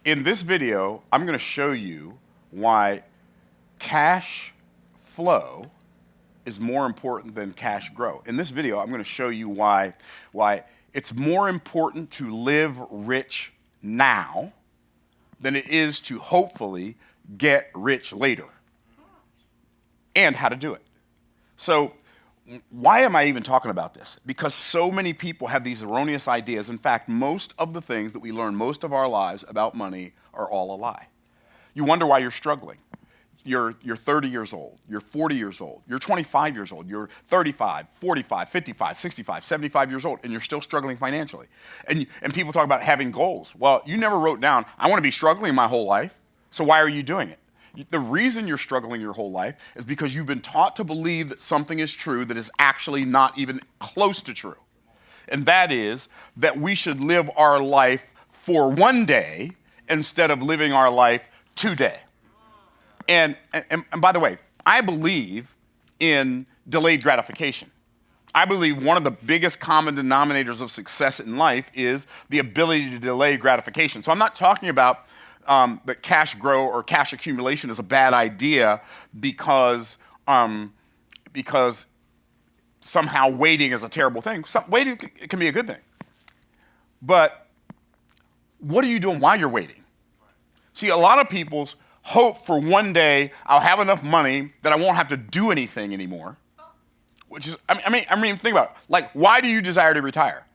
In this video, I'm going to show you why cash flow is more important than cash grow. In this video, I'm going to show you why it's more important to live rich now than it is to hopefully get rich later, and how to do it. So why am I even talking about this? Because so many people have these erroneous ideas. In fact, most of the things that we learn most of our lives about money are all a lie. You wonder why you're struggling. You're 30 years old, you're 40 years old, you're 25 years old, you're 35, 45, 55, 65, 75 years old, and you're still struggling financially. And people talk about having goals. Well, you never wrote down, I want to be struggling my whole life, so why are you doing it? The reason you're struggling your whole life is because you've been taught to believe that something is true that is actually not even close to true. And that is that we should live our life for one day instead of living our life today. And by the way, I believe in delayed gratification. I believe one of the biggest common denominators of success in life is the ability to delay gratification. So I'm not talking about that cash grow or cash accumulation is a bad idea because somehow waiting is a terrible thing. Waiting can be a good thing. But what are you doing while you're waiting? See, a lot of people's hope for one day I'll have enough money that I won't have to do anything anymore. Which is, I mean, think about it. Like, why do you desire to retire?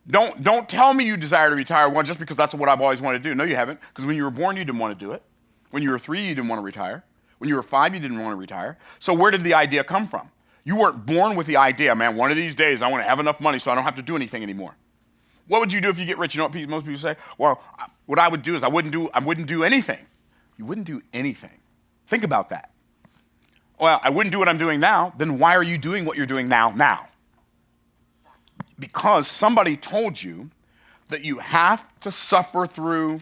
Don't tell me you desire to retire just because that's what I've always wanted to do. No, you haven't. Because when you were born, you didn't want to do it. When you were 3, you didn't want to retire. When you were 5, you didn't want to retire. So where did the idea come from? You weren't born with the idea, man, one of these days I want to have enough money so I don't have to do anything anymore. What would you do if you get rich? You know what most people say? Well, what I would do is I wouldn't do anything. You wouldn't do anything. Think about that. Well, I wouldn't do what I'm doing now. Then why are you doing what you're doing now? Because somebody told you that you have to suffer through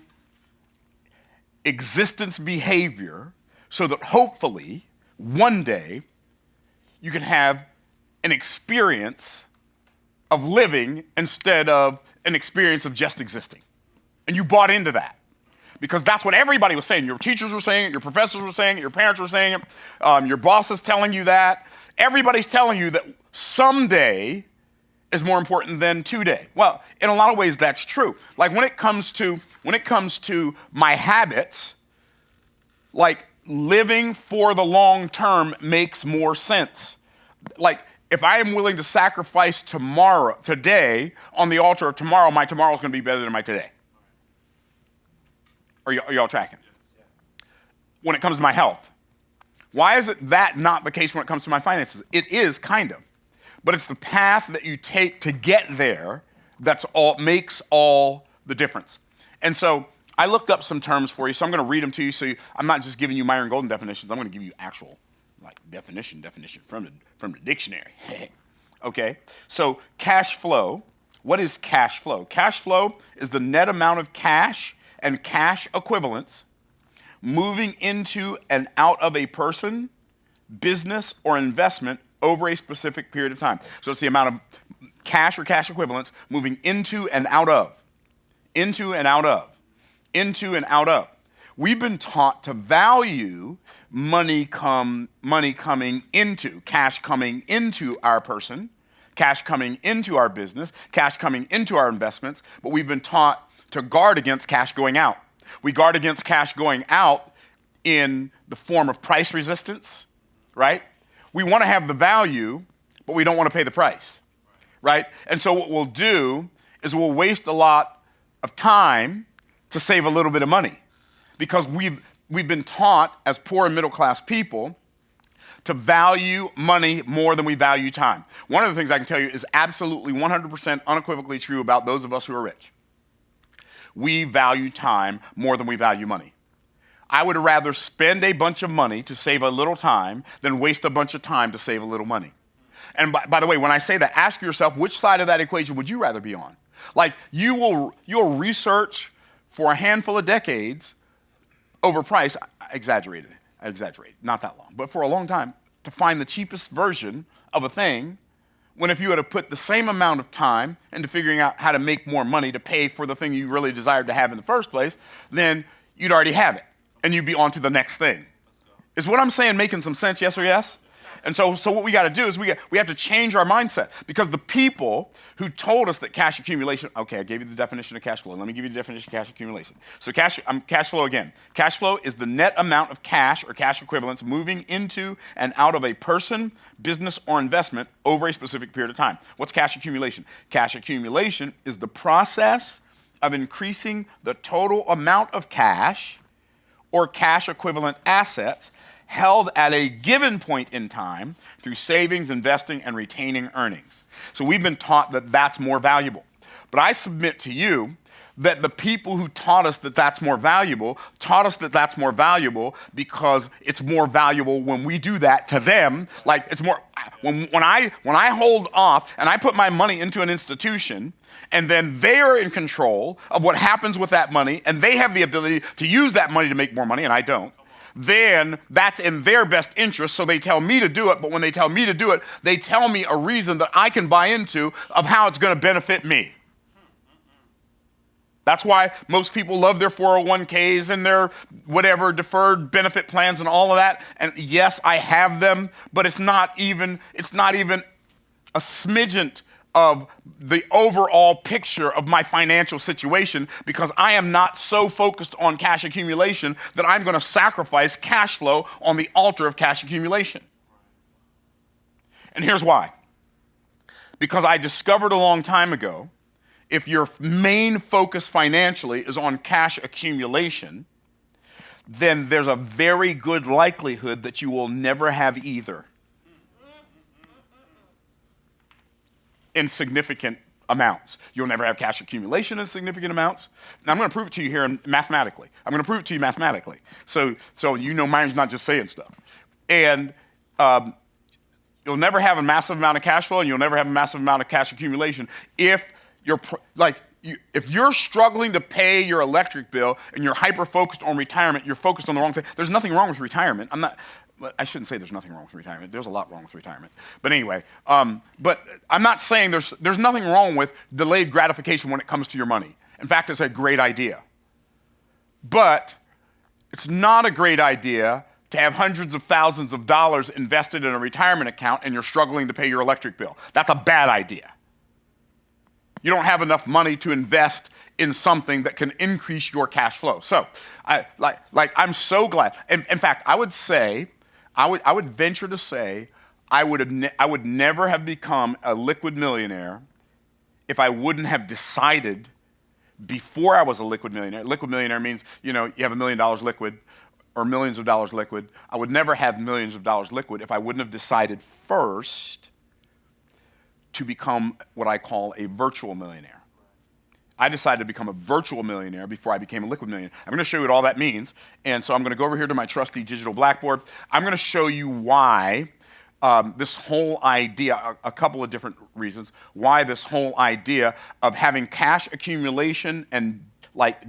existence behavior so that hopefully one day you can have an experience of living instead of an experience of just existing. And you bought into that. Because that's what everybody was saying. Your teachers were saying it, your professors were saying it, your parents were saying it, your boss is telling you that. Everybody's telling you that someday is more important than today. Well, in a lot of ways, that's true. Like when it comes to my habits, like living for the long term makes more sense. Like if I am willing to sacrifice today on the altar of tomorrow, my tomorrow is going to be better than my today. Are y'all tracking? When it comes to my health, why is that not the case when it comes to my finances? It is kind of, but it's the path that you take to get there makes all the difference. And so I looked up some terms for you, so I'm going to read them to you. So I'm not just giving you Myron Golden definitions. I'm going to give you actual definition from the dictionary. Okay, so cash flow. What is cash flow? Cash flow is the net amount of cash and cash equivalents moving into and out of a person, business, or investment over a specific period of time. So it's the amount of cash or cash equivalents moving into and out of, into and out of, into and out of. We've been taught to value money coming into, cash coming into our person, cash coming into our business, cash coming into our investments, but we've been taught to guard against cash going out. We guard against cash going out in the form of price resistance, right? We want to have the value, but we don't want to pay the price, right? And so what we'll do is we'll waste a lot of time to save a little bit of money because we've been taught as poor and middle class people to value money more than we value time. One of the things I can tell you is absolutely 100% unequivocally true about those of us who are rich. We value time more than we value money. I would rather spend a bunch of money to save a little time than waste a bunch of time to save a little money. And by the way, when I say that, ask yourself, which side of that equation would you rather be on? Like you'll research for a handful of decades over price, I exaggerate, not that long, but for a long time, to find the cheapest version of a thing when if you had to put the same amount of time into figuring out how to make more money to pay for the thing you really desired to have in the first place, then you'd already have it, and you'd be on to the next thing. Is what I'm saying making some sense, yes or yes? And so what we got to do is we have to change our mindset, because the people who told us that cash accumulation, okay, I gave you the definition of cash flow. Let me give you the definition of cash accumulation. So cash flow again. Cash flow is the net amount of cash or cash equivalents moving into and out of a person, business, or investment over a specific period of time. What's cash accumulation? Cash accumulation is the process of increasing the total amount of cash or cash equivalent assets held at a given point in time through savings, investing, and retaining earnings. So we've been taught that that's more valuable. But I submit to you that the people who taught us that that's more valuable because it's more valuable when we do that to them. Like it's more, when I hold off and I put my money into an institution, and then they are in control of what happens with that money, and they have the ability to use that money to make more money, and I don't, then that's in their best interest, so they tell me to do it, but when they tell me to do it, they tell me a reason that I can buy into of how it's going to benefit me. That's why most people love their 401ks and their whatever deferred benefit plans and all of that, and yes, I have them, but it's not even a smidgen of the overall picture of my financial situation, because I am not so focused on cash accumulation that I'm going to sacrifice cash flow on the altar of cash accumulation. And here's why. Because I discovered a long time ago, if your main focus financially is on cash accumulation, then there's a very good likelihood that you will never have either. In significant amounts. You'll never have cash accumulation in significant amounts. Now I'm going to prove it to you here mathematically. So you know Myron's not just saying stuff. And you'll never have a massive amount of cash flow, and you'll never have a massive amount of cash accumulation if you're struggling to pay your electric bill and you're hyper-focused on retirement, you're focused on the wrong thing. There's nothing wrong with retirement. I shouldn't say there's nothing wrong with retirement. There's a lot wrong with retirement. But anyway, but I'm not saying there's nothing wrong with delayed gratification when it comes to your money. In fact, it's a great idea. But it's not a great idea to have hundreds of thousands of dollars invested in a retirement account and you're struggling to pay your electric bill. That's a bad idea. You don't have enough money to invest in something that can increase your cash flow. So, I'm so glad. In fact, I would venture to say, I would never have become a liquid millionaire if I wouldn't have decided before I was a liquid millionaire. Liquid millionaire means, you have $1 million liquid or millions of dollars liquid. I would never have millions of dollars liquid if I wouldn't have decided first to become what I call a virtual millionaire. I decided to become a virtual millionaire before I became a liquid millionaire. I'm going to show you what all that means. And so I'm going to go over here to my trusty digital blackboard. I'm going to show you why this whole idea, a couple of different reasons, why this whole idea of having cash accumulation and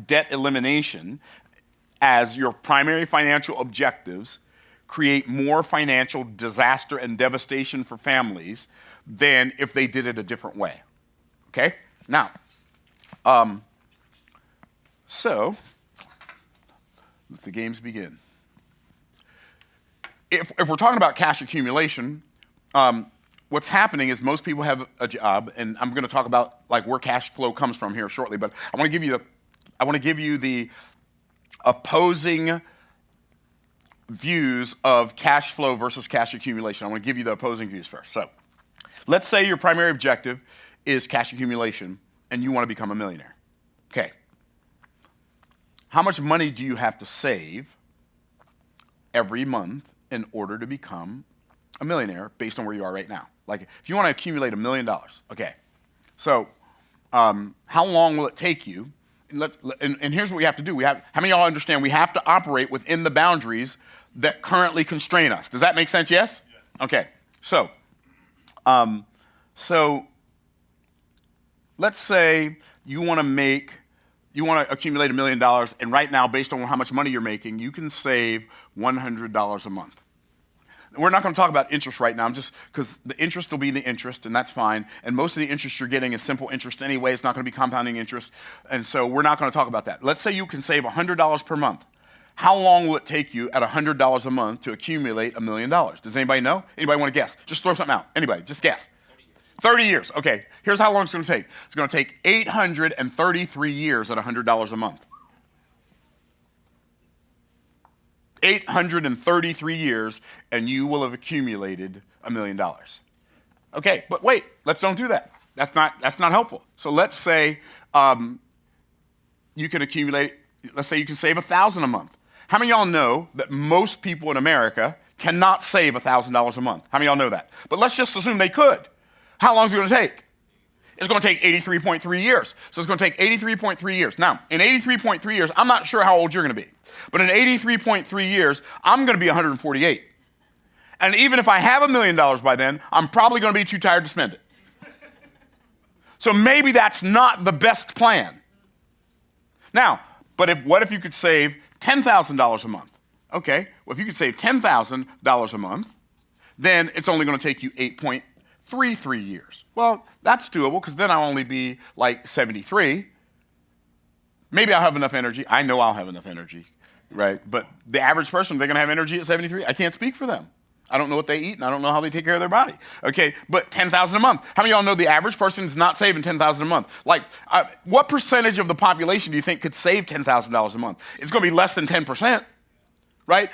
debt elimination as your primary financial objectives create more financial disaster and devastation for families than if they did it a different way. Okay? Now, so let the games begin. If we're talking about cash accumulation, what's happening is most people have a job, and I'm going to talk about where cash flow comes from here shortly. But I want to give you the opposing views of cash flow versus cash accumulation. I want to give you the opposing views first. So, let's say your primary objective is cash accumulation, and you want to become a millionaire. Okay. How much money do you have to save every month in order to become a millionaire based on where you are right now? If you want to accumulate $1 million, okay. So, how long will it take you? And here's what we have to do. How many of y'all understand we have to operate within the boundaries that currently constrain us? Does that make sense? Yes? Okay. So, let's say you want to accumulate $1 million, and right now, based on how much money you're making, you can save $100 a month. We're not going to talk about interest right now. I'm just because the interest will be the interest, and that's fine. And most of the interest you're getting is simple interest anyway. It's not going to be compounding interest. And so we're not going to talk about that. Let's say you can save $100 per month. How long will it take you at $100 a month to accumulate $1 million? Does anybody know? Anybody want to guess? Just throw something out. Anybody, just guess. 30 years. Okay, here's how long it's going to take. It's going to take 833 years at $100 a month. 833 years, and you will have accumulated $1 million. Okay, but wait, don't do that. That's not helpful. So let's say you can accumulate, let's say you can save $1,000 a month. How many of y'all know that most people in America cannot save $1,000 a month? How many of y'all know that? But let's just assume they could. How long is it going to take? It's going to take 83.3 years. So it's going to take 83.3 years. Now, in 83.3 years, I'm not sure how old you're going to be. But in 83.3 years, I'm going to be 148. And even if I have $1 million by then, I'm probably going to be too tired to spend it. So maybe that's not the best plan. Now, but what if you could save $10,000 a month? Okay, well, if you could save $10,000 a month, then it's only going to take you 8.33 years. Well, that's doable because then I'll only be like 73. Maybe I'll have enough energy. I know I'll have enough energy, right? But the average person, they're going to have energy at 73? I can't speak for them. I don't know what they eat, and I don't know how they take care of their body. Okay, but $10,000 a month. How many of y'all know the average person is not saving $10,000 a month? Like, what percentage of the population do you think could save $10,000 a month? It's going to be less than 10%, right?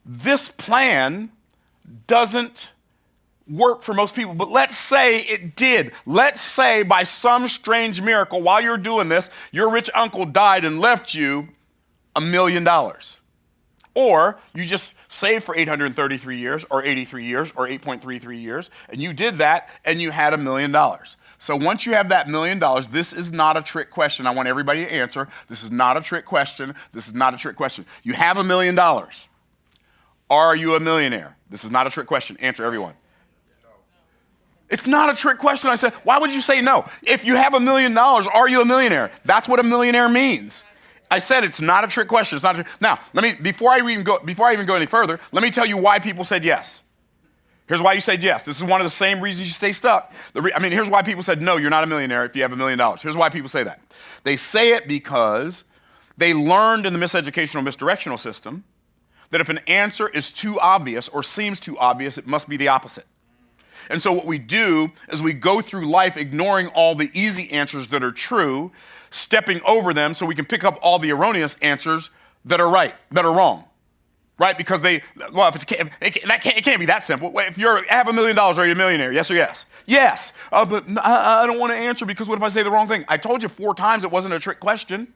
This plan doesn't work for most people, but let's say it did. Let's say by some strange miracle, while you're doing this, your rich uncle died and left you $1 million. Or you just saved for 833 years or 83 years or 8.33 years, and you did that and you had $1 million. So once you have that $1 million, this is not a trick question. I want everybody to answer. This is not a trick question. This is not a trick question. You have $1 million. Are you a millionaire? This is not a trick question. Answer, everyone. It's not a trick question. I said, why would you say no? If you have $1 million, are you a millionaire? That's what a millionaire means. I said it's not a trick question. It's not a trick. Now, before I even go any further, let me tell you why people said yes. Here's why you said yes. This is one of the same reasons you stay stuck. Here's why people said no, you're not a millionaire if you have $1 million. Here's why people say that. They say it because they learned in the miseducational, misdirectional system that if an answer is too obvious or seems too obvious, it must be the opposite. And so what we do is we go through life ignoring all the easy answers that are true, stepping over them so we can pick up all the erroneous answers that are right, that are wrong, right? Because it can't be that simple. If you have $1 million, are you a millionaire? Yes or yes? Yes. But I don't want to answer because what if I say the wrong thing? I told you 4 times it wasn't a trick question,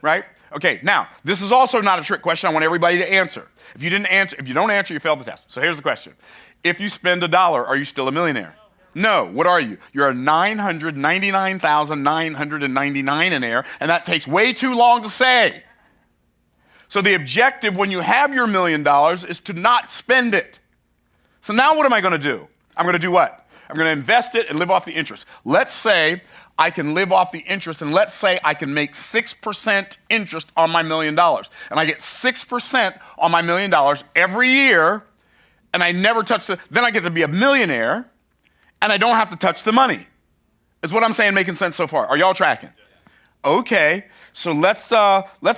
right? Okay, now, this is also not a trick question. I want everybody to answer. If you don't answer, you failed the test. So here's the question. If you spend $1, are you still a millionaire? No. What are you? You're a 999,999-aire, and that takes way too long to say. So the objective when you have your $1 million is to not spend it. So now what am I going to do? I'm going to do what? I'm going to invest it and live off the interest. Let's say I can live off the interest, and let's say I can make 6% interest on my $1 million. And I get 6% on my $1 million every year, and I never touch then I get to be a millionaire, and I don't have to touch the money. Is what I'm saying making sense so far? Are y'all tracking? Yes. Okay, so let's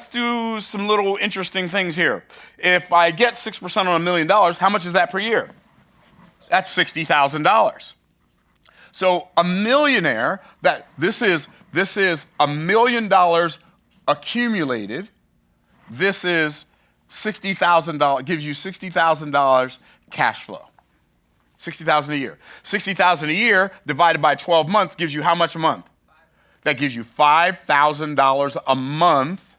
do some little interesting things here. If I get 6% on $1 million, how much is that per year? That's $60,000. So a millionaire, this is $1 million accumulated. This is $60,000, gives you $60,000 cash flow. $60,000 a year. $60,000 a year divided by 12 months gives you how much a month? That gives you $5,000 a month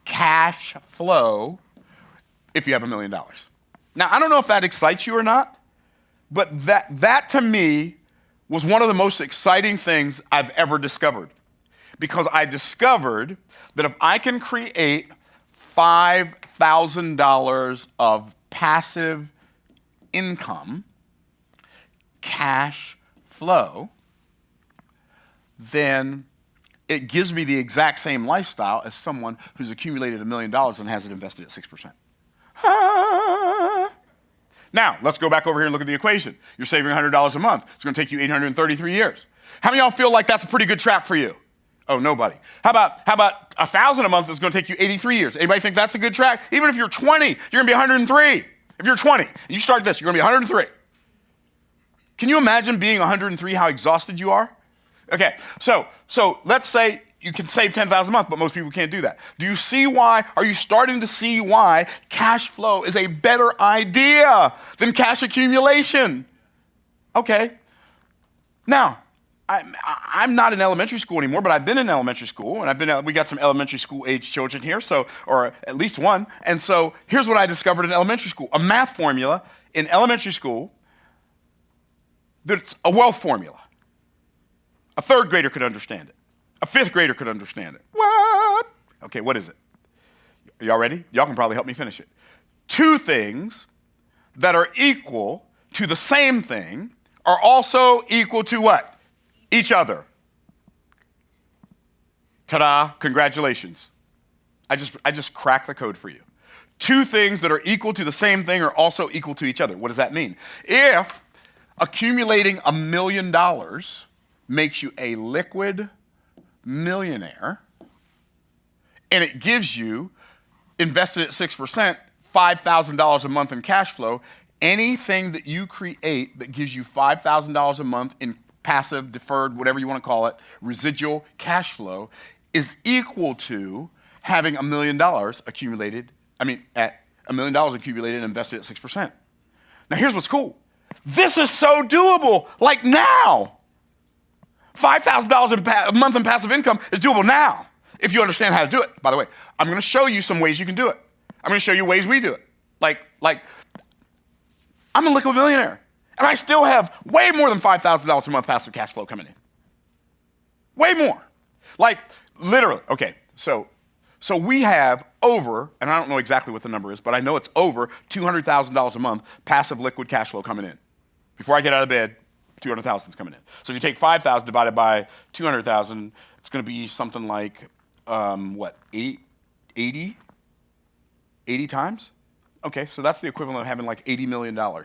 cash flow if you have $1 million. Now, I don't know if that excites you or not, but that to me was one of the most exciting things I've ever discovered. Because I discovered that if I can create $5,000 of passive income, cash flow, then it gives me the exact same lifestyle as someone who's accumulated $1 million and has it invested at 6%. Now, let's go back over here and look at the equation. You're saving $100 a month. It's going to take you 833 years. How many of y'all feel like that's a pretty good track for you? Oh, nobody. How about $1,000 a month that's going to take you 83 years? Anybody think that's a good track? Even if you're 20, you're going to be 103. If you're 20 and you start this, you're going to be 103. Can you imagine being 103, how exhausted you are? Okay, so let's say you can save $10,000 a month, but most people can't do that. Do you see why? Are you starting to see why cash flow is a better idea than cash accumulation? Okay. Now, I'm not in elementary school anymore, but I've been in elementary school, and we got some elementary school age children here, or at least one. And so here's what I discovered in elementary school: a math formula in elementary school that's a wealth formula. A third grader could understand it. A fifth grader could understand it. What? Okay, what is it? Y'all ready? Y'all can probably help me finish it. Two things that are equal to the same thing are also equal to what? Each other. Ta-da, congratulations. I just cracked the code for you. Two things that are equal to the same thing are also equal to each other. What does that mean? If accumulating $1 million makes you a liquid millionaire, and it gives you, invested at 6%, $5,000 a month in cash flow, anything that you create that gives you $5,000 a month in passive, deferred, whatever you want to call it, residual cash flow, is equal to having $1 million accumulated, at $1 million accumulated and invested at 6%. Now here's what's cool. This is so doable, like now. $5,000 a month in passive income is doable now, if you understand how to do it. By the way, I'm going to show you some ways you can do it. I'm going to show you ways we do it. Like I'm a liquid millionaire, and I still have way more than $5,000 a month passive cash flow coming in. Way more. Like, literally, okay, so we have over, and I don't know exactly what the number is, but I know it's over $200,000 a month passive liquid cash flow coming in. Before I get out of bed, 200,000 is coming in. So if you take 5,000 divided by 200,000, it's going to be something like, 80 times? Okay, so that's the equivalent of having like $80 million. Do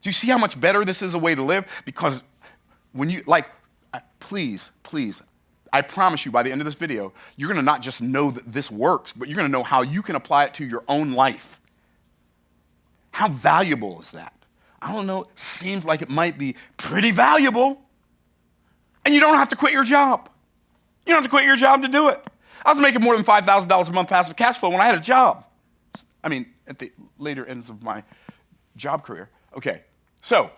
you see how much better this is a way to live? Because when you, please, I promise you by the end of this video, you're going to not just know that this works, but you're going to know how you can apply it to your own life. How valuable is that? I don't know, seems like it might be pretty valuable. And you don't have to quit your job. You don't have to quit your job to do it. I was making more than $5,000 a month passive cash flow when I had a job. At the later ends of my job career. Okay, so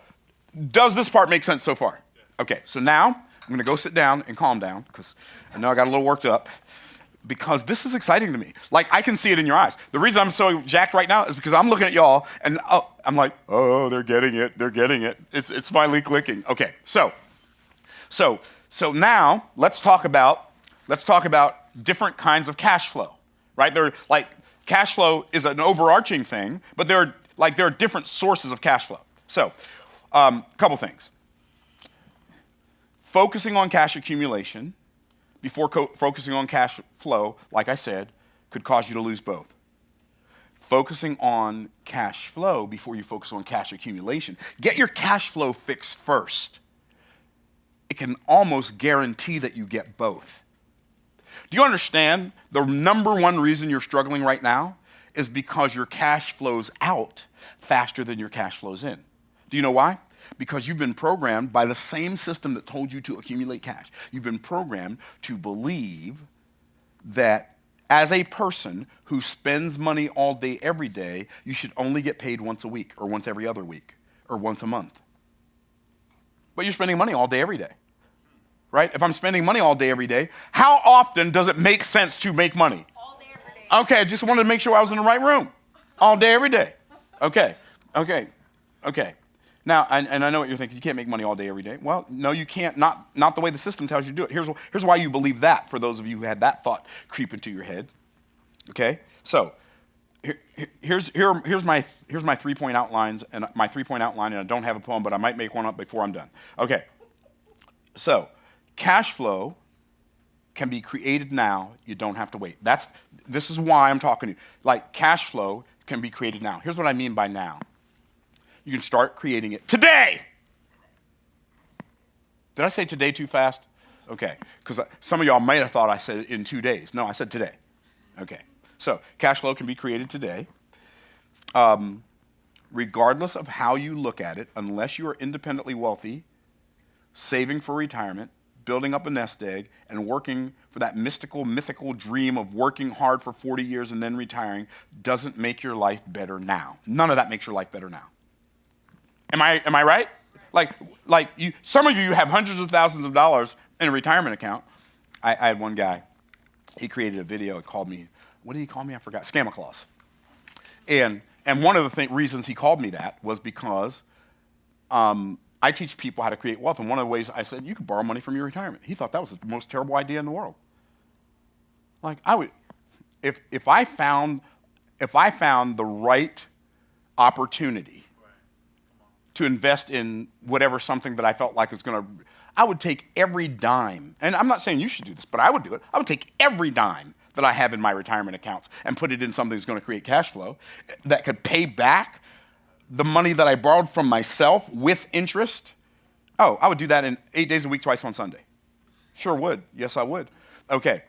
does this part make sense so far? Okay, so now I'm going to go sit down and calm down because I know I got a little worked up. Because this is exciting to me. Like, I can see it in your eyes. The reason I'm so jacked right now is because I'm looking at y'all, and I'm like, oh, they're getting it. It's finally clicking. Okay, so now let's talk about different kinds of cash flow, right? Cash flow is an overarching thing, but there are different sources of cash flow. So, couple things. Focusing on cash accumulation before focusing on cash flow, like I said, could cause you to lose both. Focusing on cash flow before you focus on cash accumulation. Get your cash flow fixed first. It can almost guarantee that you get both. Do you understand the number one reason you're struggling right now is because your cash flows out faster than your cash flows in? Do you know why? Because you've been programmed by the same system that told you to accumulate cash. You've been programmed to believe that as a person who spends money all day, every day, you should only get paid once a week or once every other week or once a month. But you're spending money all day, every day, right? If I'm spending money all day, every day, how often does it make sense to make money? All day, every day. Okay, I just wanted to make sure I was in the right room. All day, every day. Okay. Now, and I know what you're thinking, you can't make money all day, every day. Well, no, you can't, not the way the system tells you to do it. Here's why you believe that, for those of you who had that thought creep into your head. Okay? So, here's my 3-point outlines, and my 3-point outline, and I don't have a poem, but I might make one up before I'm done. Okay. So, cash flow can be created now. You don't have to wait. This is why I'm talking to you. Like cash flow can be created now. Here's what I mean by now. You can start creating it today. Did I say today too fast? Okay, because some of y'all might have thought I said it in 2 days. No, I said today. Okay, so cash flow can be created today. Regardless of how you look at it, unless you are independently wealthy, saving for retirement, building up a nest egg, and working for that mythical dream of working hard for 40 years and then retiring, doesn't make your life better now. None of that makes your life better now. Am I right? Like some of you have hundreds of thousands of dollars in a retirement account. I had one guy, he created a video and called me, what did he call me? I forgot, Scamaclaus. And one of the reasons he called me that was because I teach people how to create wealth. And one of the ways I said, you can borrow money from your retirement. He thought that was the most terrible idea in the world. Like I would, if I found the right opportunity to invest in whatever something that I felt like was I would take every dime. And I'm not saying you should do this, but I would do it. I would take every dime that I have in my retirement accounts and put it in something that's going to create cash flow that could pay back the money that I borrowed from myself with interest. Oh, I would do that in 8 days a week, twice on Sunday. Sure would. Yes, I would. Okay,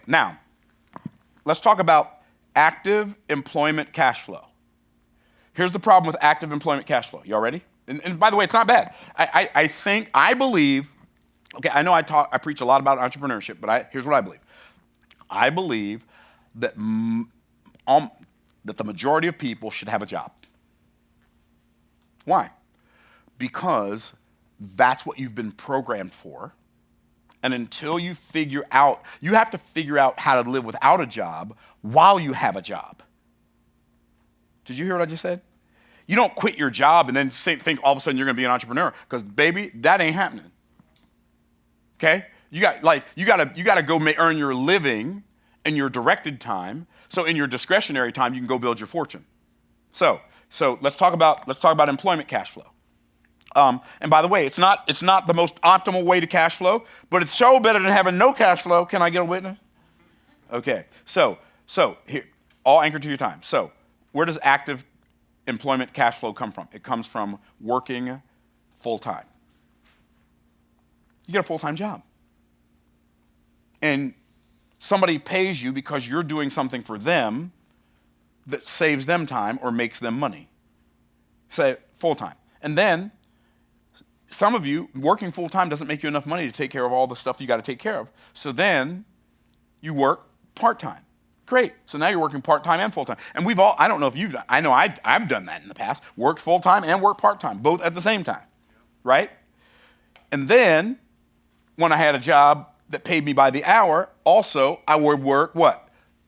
now, let's talk about active employment cash flow. Here's the problem with active employment cash flow. Y'all ready? And by the way, it's not bad. I believe, okay, I know I preach a lot about entrepreneurship, but here's what I believe. I believe that the majority of people should have a job. Why? Because that's what you've been programmed for. And until you have to figure out how to live without a job while you have a job. Did you hear what I just said? You don't quit your job and then think all of a sudden you're going to be an entrepreneur, because baby, that ain't happening. Okay? You got to go earn your living in your directed time. So in your discretionary time, you can go build your fortune. So let's talk about employment cash flow. And by the way, it's not the most optimal way to cash flow, but it's so better than having no cash flow. Can I get a witness? Okay. So here, all anchored to your time. So where does active employment cash flow come from? It comes from working full time. You get a full-time job. And somebody pays you because you're doing something for them that saves them time or makes them money. Say full-time. And then some of you, working full-time doesn't make you enough money to take care of all the stuff you got to take care of. So then you work part-time. Great. So now you're working part-time and full-time. And I don't know if I've done that in the past, worked full-time and worked part-time, both at the same time, right? And then when I had a job that paid me by the hour, also I would work what?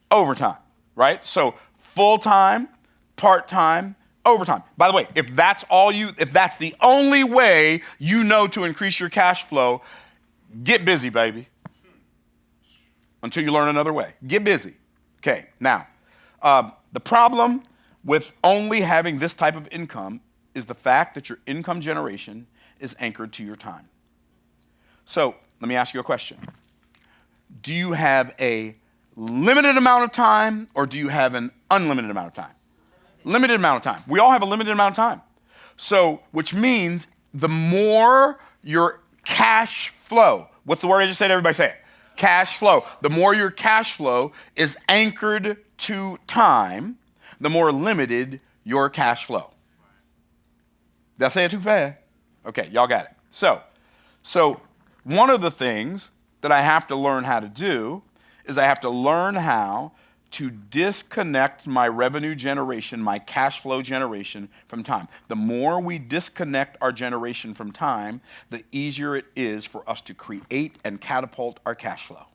Overtime, right? So full-time, part-time, overtime. By the way, if that's the only way you know to increase your cash flow, get busy, baby. Until you learn another way. Get busy. Okay, now, the problem with only having this type of income is the fact that your income generation is anchored to your time. So let me ask you a question. Do you have a limited amount of time, or do you have an unlimited amount of time? Limited amount of time. We all have a limited amount of time. So, which means the more your cash flow, what's the word I just said? Everybody say it. Cash flow. The more your cash flow is anchored to time, the more limited your cash flow. Did I say it too fast? Okay, y'all got it. So one of the things that I have to learn how to do is I have to learn how to disconnect my revenue generation, my cash flow generation from time. The more we disconnect our generation from time, the easier it is for us to create and catapult our cash flow.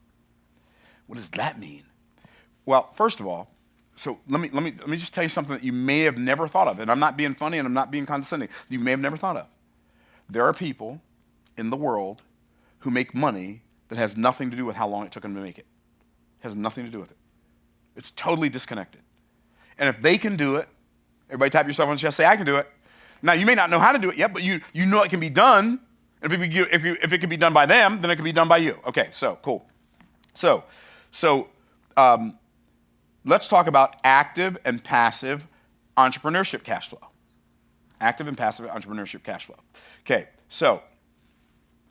What does that mean? Well, first of all, so let me just tell you something that you may have never thought of, and I'm not being funny and I'm not being condescending. You may have never thought of. There are people in the world who make money that has nothing to do with how long it took them to make it. It has nothing to do with it. It's totally disconnected. And if they can do it, everybody tap yourself on the chest, say, I can do it. Now, you may not know how to do it yet, but you know it can be done. If it can be done by them, then it can be done by you. Okay, so cool. So let's talk about active and passive entrepreneurship cash flow. Active and passive entrepreneurship cash flow. Okay, so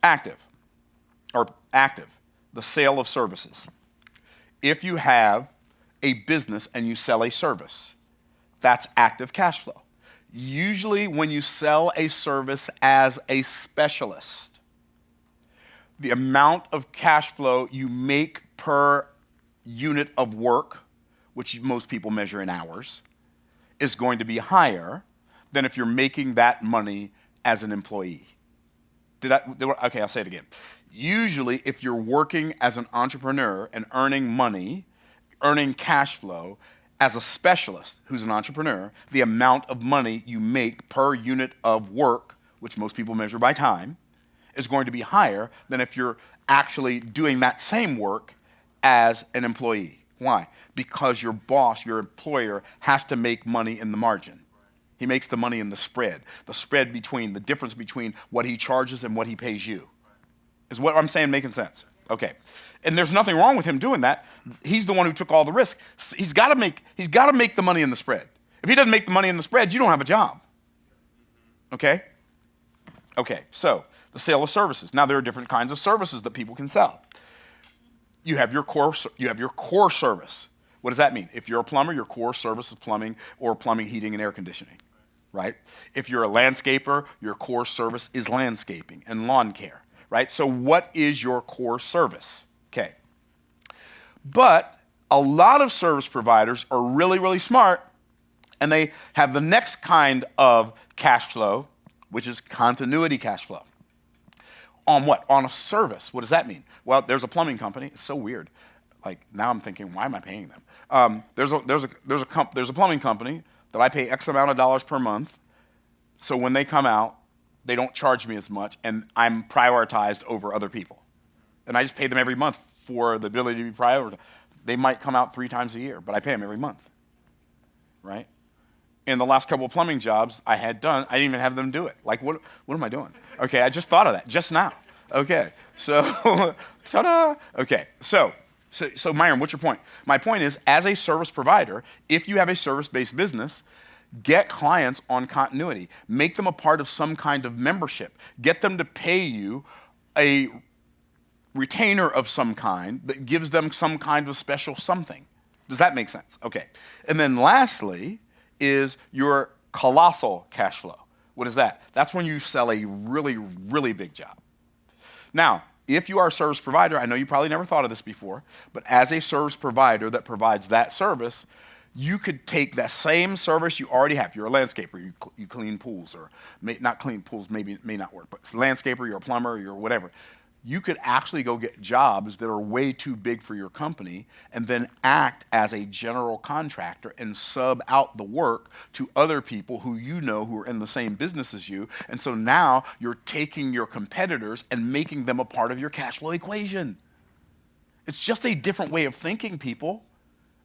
active, the sale of services. If you have a business and you sell a service, that's active cash flow. Usually when you sell a service as a specialist, the amount of cash flow you make per unit of work, which most people measure in hours, is going to be higher than if you're making that money as an employee. Okay, I'll say it again. Usually, if you're working as an entrepreneur and earning money, earning cash flow as a specialist who's an entrepreneur, the amount of money you make per unit of work, which most people measure by time, is going to be higher than if you're actually doing that same work as an employee. Why? Because your boss, your employer, has to make money in the margin. He makes the money in the spread between, the difference between what he charges and what he pays you. Is what I'm saying making sense? Okay. And there's nothing wrong with him doing that. He's the one who took all the risk. He's got to make the money in the spread. If he doesn't make the money in the spread, you don't have a job. Okay? Okay, so the sale of services. Now there are different kinds of services that people can sell. You have your core service. What does that mean? If you're a plumber, your core service is plumbing or plumbing, heating, and air conditioning, right? If you're a landscaper, your core service is landscaping and lawn care, right? So what is your core service? Okay. But a lot of service providers are really, really smart, and they have the next kind of cash flow, which is continuity cash flow. On what? On a service. What does that mean? Well, there's a plumbing company. It's so weird. Like now I'm thinking, why am I paying them? There's a plumbing company that I pay X amount of dollars per month. So when they come out, they don't charge me as much, and I'm prioritized over other people. And I just pay them every month for the ability to be prioritized. They might come out 3 times a year, but I pay them every month, right? In the last couple of plumbing jobs I had done, I didn't even have them do it. Like, what am I doing? Okay, I just thought of that just now. Okay, so, ta-da! Okay, so Myron, what's your point? My point is, as a service provider, if you have a service-based business, get clients on continuity. Make them a part of some kind of membership. Get them to pay you a retainer of some kind that gives them some kind of special something. Does that make sense? Okay. And then lastly is your colossal cash flow. What is that? That's when you sell a really, really big job. Now, if you are a service provider, I know you probably never thought of this before, but as a service provider that provides that service, you could take that same service you already have. You're a landscaper, you clean pools, or not clean pools, maybe it may not work, but it's a landscaper, you're a plumber, you're whatever. You could actually go get jobs that are way too big for your company and then act as a general contractor and sub out the work to other people who you know who are in the same business as you. And so now you're taking your competitors and making them a part of your cash flow equation. It's just a different way of thinking, people.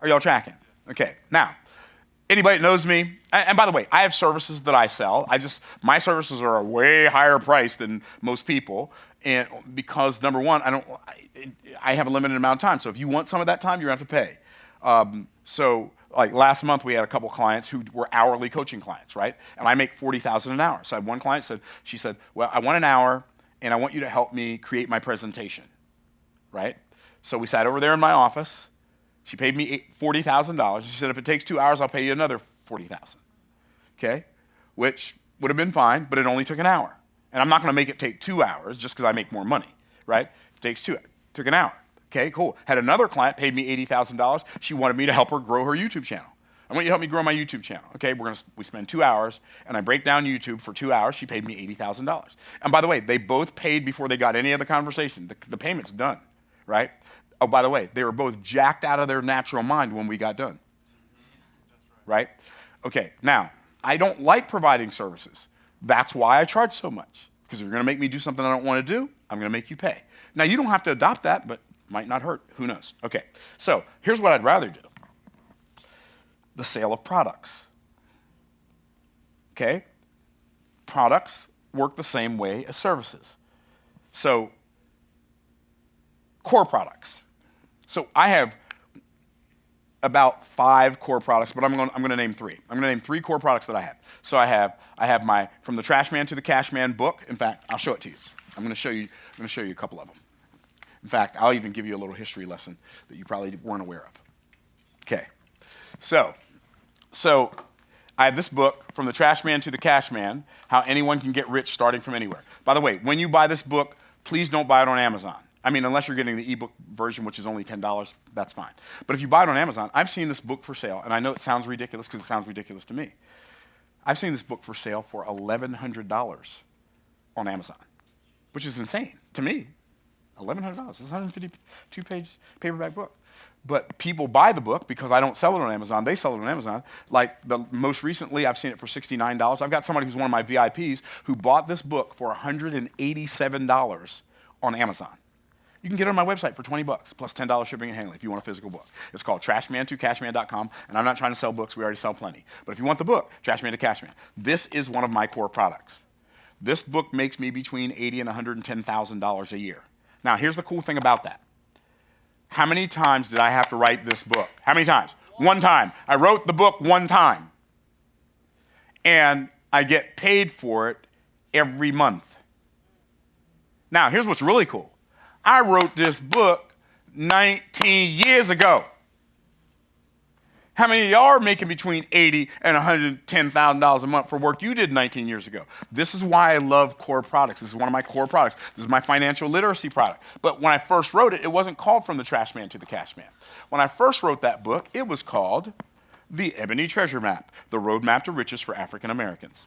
Are y'all tracking? Okay, now, anybody that knows me, and by the way, I have services that I sell. My services are a way higher price than most people, and because number one, I have a limited amount of time. So if you want some of that time, you're gonna have to pay. So like last month, we had a couple clients who were hourly coaching clients, right? And I make $40,000 an hour. So I had one client she said, well, I want an hour, and I want you to help me create my presentation, right? So we sat over there in my office. She paid me $40,000. She said, if it takes 2 hours, I'll pay you another $40,000. Okay? Which would have been fine, but it only took an hour. And I'm not going to make it take 2 hours just because I make more money, right? If it takes it took an hour. Okay, cool. Had another client paid me $80,000. She wanted me to help her grow her YouTube channel. I want you to help me grow my YouTube channel. Okay, we spend 2 hours, and I break down YouTube for 2 hours. She paid me $80,000. And by the way, they both paid before they got any of the conversation. The payment's done, right? Oh, by the way, they were both jacked out of their natural mind when we got done. Right? Okay, now, I don't like providing services. That's why I charge so much. Because if you're going to make me do something I don't want to do, I'm going to make you pay. Now, you don't have to adopt that, but might not hurt. Who knows? Okay, so here's what I'd rather do. The sale of products. Okay? Products work the same way as services. So core products. So I have about 5 core products, but I'm going to name 3. I'm going to name 3 core products that I have. So I have my From the Trash Man to the Cash Man book. In fact, I'll show it to you. I'm going to show you a couple of them. In fact, I'll even give you a little history lesson that you probably weren't aware of. Okay. So I have this book, From the Trash Man to the Cash Man, How Anyone Can Get Rich Starting from Anywhere. By the way, when you buy this book, please don't buy it on Amazon. I mean, unless you're getting the ebook version, which is only $10, that's fine. But if you buy it on Amazon, I've seen this book for sale, and I know it sounds ridiculous because it sounds ridiculous to me. I've seen this book for sale for $1,100 on Amazon, which is insane to me. $1,100. It's a 152-page paperback book. But people buy the book because I don't sell it on Amazon. They sell it on Amazon. Like most recently, I've seen it for $69. I've got somebody who's one of my VIPs who bought this book for $187 on Amazon. You can get it on my website for $20 plus $10 shipping and handling if you want a physical book. It's called trashman2cashman.com, and I'm not trying to sell books. We already sell plenty. But if you want the book, Trashman to Cashman. This is one of my core products. This book makes me between $80,000 and $110,000 a year. Now, here's the cool thing about that. How many times did I have to write this book? How many times? One time. I wrote the book one time. And I get paid for it every month. Now, here's what's really cool. I wrote this book 19 years ago. How many of y'all are making between $80,000 and $110,000 a month for work you did 19 years ago? This is why I love core products. This is one of my core products. This is my financial literacy product. But when I first wrote it, it wasn't called From the Trash Man to the Cash Man. When I first wrote that book, it was called The Ebony Treasure Map, The Roadmap to Riches for African Americans.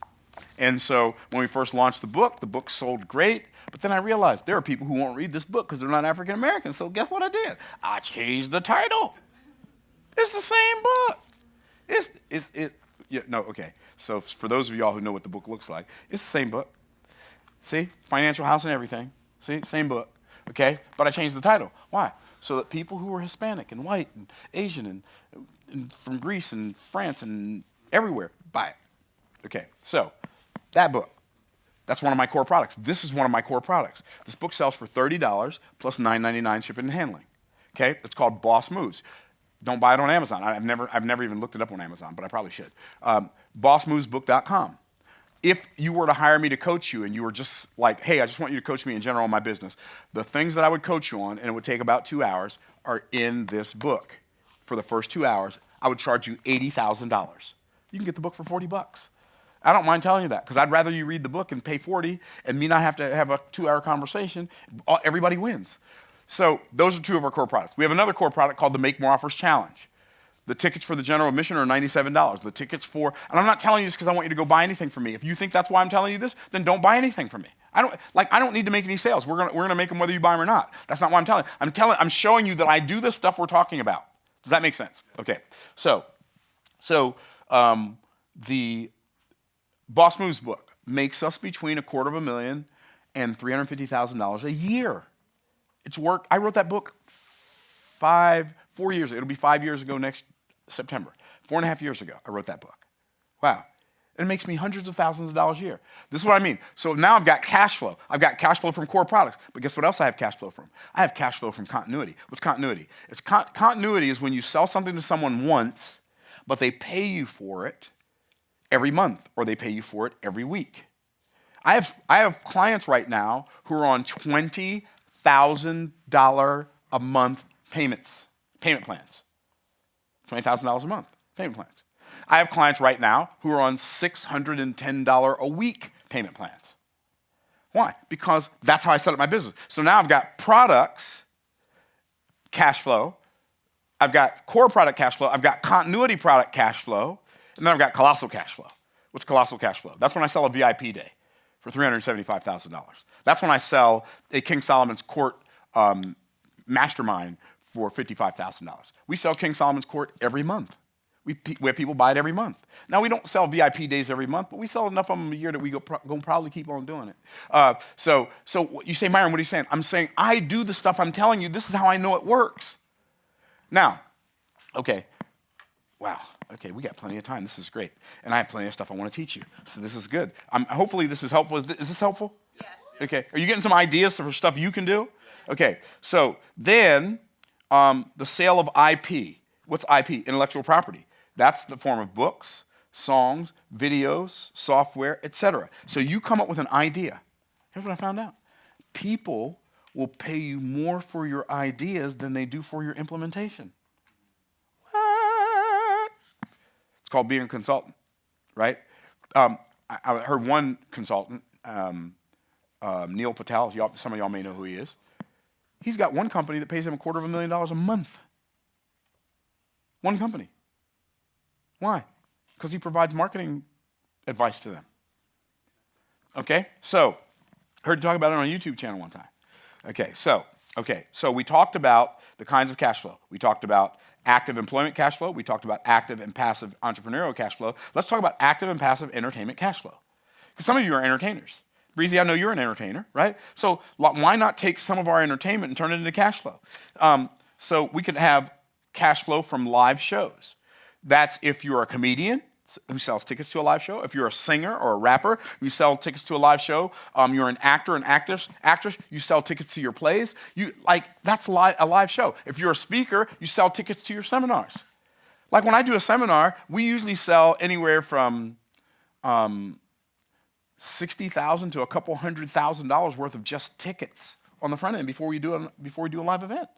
And so when we first launched the book sold great. But then I realized there are people who won't read this book because they're not African American. So guess what I did? I changed the title. It's the same book. Okay. So for those of y'all who know what the book looks like, it's the same book. See? Financial House and everything. See? Same book. Okay? But I changed the title. Why? So that people who are Hispanic and white and Asian and from Greece and France and everywhere buy it. Okay. So that book. That's one of my core products. This is one of my core products. This book sells for $30 plus $9.99 shipping and handling. Okay? It's called Boss Moves. Don't buy it on Amazon. I've never even looked it up on Amazon, but I probably should. BossMovesBook.com. If you were to hire me to coach you and you were just like, hey, I just want you to coach me in general on my business, the things that I would coach you on, and it would take about 2 hours, are in this book. For the first 2 hours, I would charge you $80,000. You can get the book for $40. I don't mind telling you that because I'd rather you read the book and pay $40 and me not have to have a 2-hour conversation. Everybody wins. So those are 2 of our core products. We have another core product called the Make More Offers Challenge. The tickets for the general admission are $97. The tickets for, and I'm not telling you this because I want you to go buy anything from me. If you think that's why I'm telling you this, then don't buy anything from me. I don't need to make any sales. We're gonna make them whether you buy them or not. That's not what I'm telling you. I'm showing you that I do the stuff we're talking about. Does that make sense? Okay. So the Boss Moves book makes us between $250,000 and $350,000 a year. It's work. I wrote that book 4 years ago. It'll be 5 years ago next September. 4.5 years ago, I wrote that book. Wow. It makes me hundreds of thousands of dollars a year. This is what I mean. So now I've got cash flow. I've got cash flow from core products. But guess what else I have cash flow from? I have cash flow from continuity. What's continuity? Continuity is when you sell something to someone once, but they pay you for it every month, or they pay you for it every week. I have clients right now who are on $20,000 a month payment plans. $20,000 a month payment plans. I have clients right now who are on $610 a week payment plans. Why? Because that's how I set up my business. So now I've got products, cash flow, I've got core product cash flow, I've got continuity product cash flow, and then I've got colossal cash flow. What's colossal cash flow? That's when I sell a VIP day for $375,000. That's when I sell a King Solomon's Court mastermind for $55,000. We sell King Solomon's Court every month. We have people buy it every month. Now, we don't sell VIP days every month, but we sell enough of them a year that we going to probably keep on doing it. So you say, Myron, what are you saying? I'm saying I do the stuff I'm telling you. This is how I know it works. Now, okay, wow. Okay, we got plenty of time. This is great. And I have plenty of stuff I want to teach you. So this is good. Hopefully this is helpful. Is this helpful? Yes. Okay, are you getting some ideas for stuff you can do? Okay, so then the sale of IP. What's IP? Intellectual property. That's the form of books, songs, videos, software, etc. So you come up with an idea. Here's what I found out. People will pay you more for your ideas than they do for your implementation. What? It's called being a consultant, right? I heard one consultant, Neil Patel, some of y'all may know who he is. He's got one company that pays him $250,000 a month. One company. Why? Because he provides marketing advice to them. Okay, so heard you talk about it on a YouTube channel one time. Okay, so we talked about the kinds of cash flow. We talked about active employment cash flow. We talked about active and passive entrepreneurial cash flow. Let's talk about active and passive entertainment cash flow. Because some of you are entertainers. Breezy, I know you're an entertainer, right? So why not take some of our entertainment and turn it into cash flow? So we could have cash flow from live shows. That's if you're a comedian who sells tickets to a live show. If you're a singer or a rapper, you sell tickets to a live show. You're an actor, an actress, you sell tickets to your plays. That's a live show. If you're a speaker, you sell tickets to your seminars. Like when I do a seminar, we usually sell anywhere from $60,000 to a couple $100,000 worth of just tickets on the front end before we do a live event.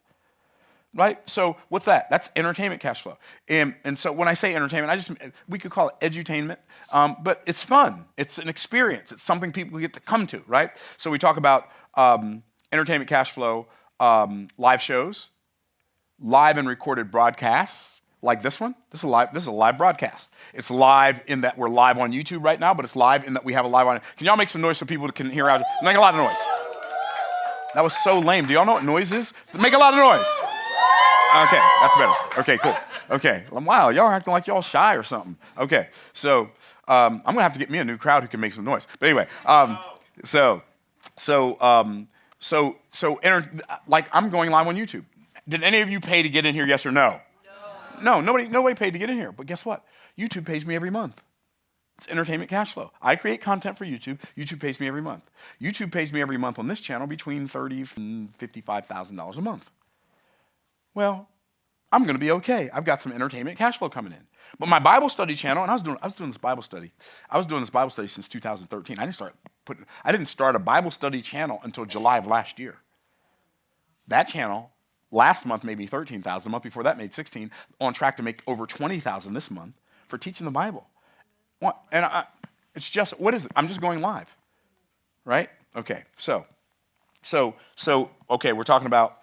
Right? So what's that? That's entertainment cash flow. And so when I say entertainment, we could call it edutainment, but it's fun. It's an experience. It's something people get to come to, right? So we talk about entertainment cash flow, live shows, live and recorded broadcasts, like this one. This is a live broadcast. It's live in that we're live on YouTube right now, but it's live in that we have a live on. Can y'all make some noise so people can hear out? Make a lot of noise. That was so lame. Do y'all know what noise is? Make a lot of noise. Okay, that's better. Okay, cool. Okay, wow, y'all are acting like y'all shy or something. Okay, so I'm gonna have to get me a new crowd who can make some noise. But anyway, like I'm going live on YouTube. Did any of you pay to get in here? Yes or no? No, nobody paid to get in here. But guess what? YouTube pays me every month. It's entertainment cash flow. I create content for YouTube. YouTube pays me every month. YouTube pays me every month on this channel between $30,000 and $55,000 a month. Well, I'm going to be okay. I've got some entertainment cash flow coming in. But my Bible study channel, and I was doing this Bible study. I was doing this Bible study since 2013. I didn't start a Bible study channel until July of last year. That channel last month made me $13,000. The month before that made $16,000. On track to make over $20,000 this month for teaching the Bible. And it's just, what is it? I'm just going live, right? Okay, so okay, we're talking about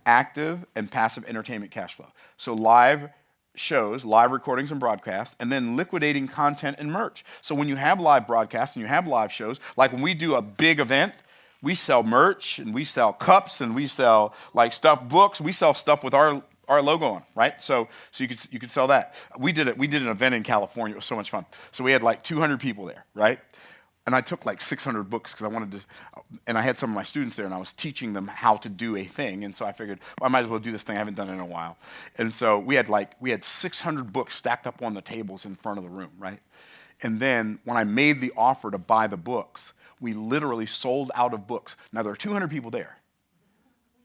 active and passive entertainment cash flow. So live shows, live recordings and broadcasts, and then liquidating content and merch. So when you have live broadcasts and you have live shows, like when we do a big event, we sell merch and we sell cups and we sell like stuffed books. We sell stuff with our logo on, right? So you could sell that. We did an event in California. It was so much fun. So we had like 200 people there, right? And I took like 600 books because I wanted to, and I had some of my students there and I was teaching them how to do a thing. And so I figured, well, I might as well do this thing I haven't done in a while. And so we had 600 books stacked up on the tables in front of the room, right? And then when I made the offer to buy the books, we literally sold out of books. Now there are 200 people there.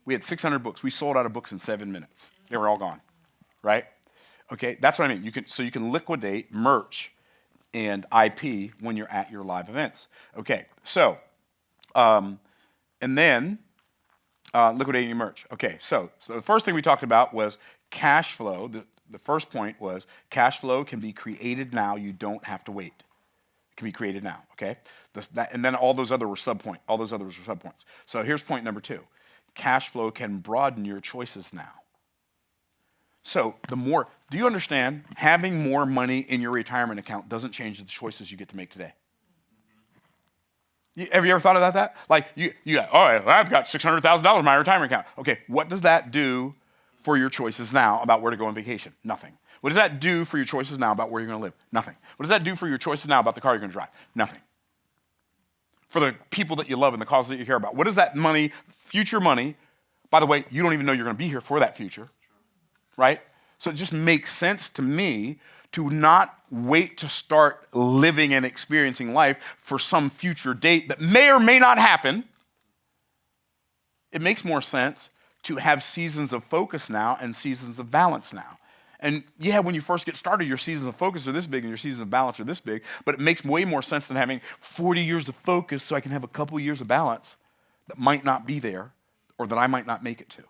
We had 600 books. We sold out of books in 7 minutes. They were all gone, right? Okay, that's what I mean. You can liquidate merch and IP when you're at your live events. Okay, so, and then liquidating your merch. Okay, so the first thing we talked about was cash flow. The first point was cash flow can be created now. You don't have to wait. It can be created now, okay? And then all those others were subpoints. So here's point number 2. Cash flow can broaden your choices now. So do you understand, having more money in your retirement account doesn't change the choices you get to make today? Have you ever thought about that? Like, you got, all right, I've got $600,000 in my retirement account. Okay, what does that do for your choices now about where to go on vacation? Nothing. What does that do for your choices now about where you're going to live? Nothing. What does that do for your choices now about the car you're going to drive? Nothing. For the people that you love and the causes that you care about. What does that money, future money, by the way, you don't even know you're going to be here for that future. Right? So it just makes sense to me to not wait to start living and experiencing life for some future date that may or may not happen. It makes more sense to have seasons of focus now and seasons of balance now. And yeah, when you first get started, your seasons of focus are this big and your seasons of balance are this big, but it makes way more sense than having 40 years of focus so I can have a couple years of balance that might not be there or that I might not make it to.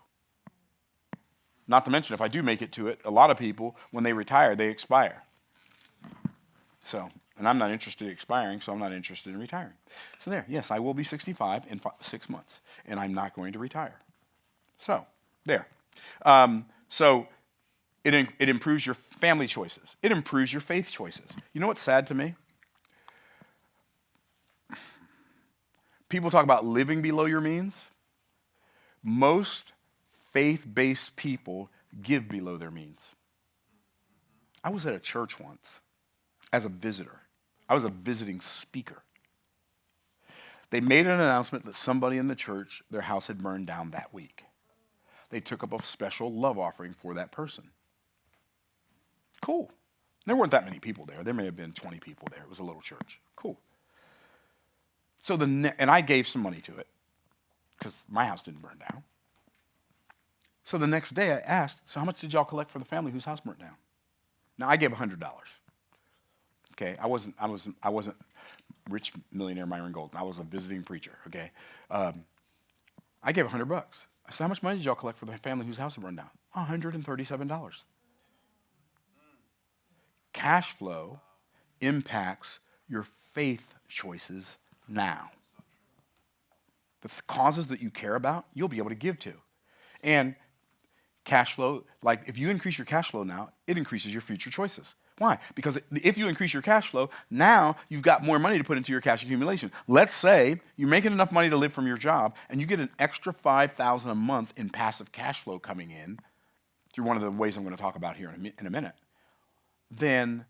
Not to mention, if I do make it to it, a lot of people, when they retire, they expire. So, and I'm not interested in expiring, so I'm not interested in retiring. So there, yes, I will be 65 in 6 months, and I'm not going to retire. So, there. It improves your family choices. It improves your faith choices. You know what's sad to me? People talk about living below your means. Most faith-based people give below their means. I was at a church once as a visitor. I was a visiting speaker. They made an announcement that somebody in the church, their house had burned down that week. They took up a special love offering for that person. Cool. There weren't that many people there. There may have been 20 people there. It was a little church. Cool. So and I gave some money to it because my house didn't burn down. So the next day I asked, so how much did y'all collect for the family whose house burnt down? Now I gave $100. Okay, I wasn't rich millionaire Myron Golden. I was a visiting preacher. Okay, I gave $100. I said, how much money did y'all collect for the family whose house burned down? $137. Cash flow impacts your faith choices now. The causes that you care about, you'll be able to give to. And cash flow, like if you increase your cash flow now, it increases your future choices. Why? Because if you increase your cash flow, now you've got more money to put into your cash accumulation. Let's say you're making enough money to live from your job and you get an extra $5,000 a month in passive cash flow coming in through one of the ways I'm going to talk about here in a minute. Then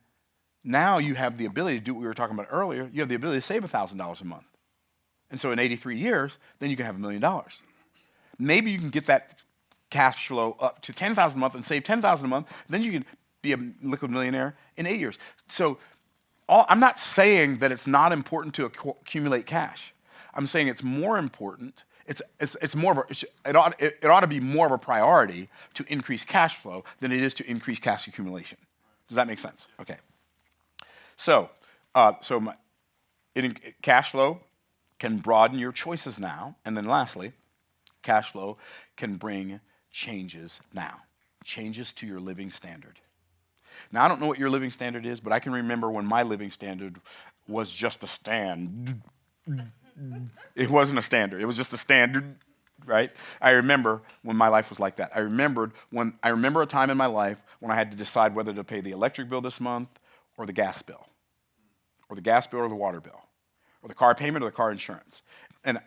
now you have the ability to do what we were talking about earlier. You have the ability to save $1,000 a month. And so in 83 years, then you can have $1 million. Maybe you can get that cash flow up to $10,000 a month and save $10,000 a month. Then you can be a liquid millionaire in 8 years. So I'm not saying that it's not important to accumulate cash. I'm saying it's more important. It's more of it ought to be more of a priority to increase cash flow than it is to increase cash accumulation. Does that make sense? Okay. So cash flow can broaden your choices now. And then lastly, cash flow can bring changes now. Changes to your living standard. Now, I don't know what your living standard is, but I can remember when my living standard was just a stand. It wasn't a standard. It was just a standard, right? I remember when my life was like that. I remember a time in my life when I had to decide whether to pay the electric bill this month or the gas bill, or the gas bill or the water bill, or the car payment or the car insurance. And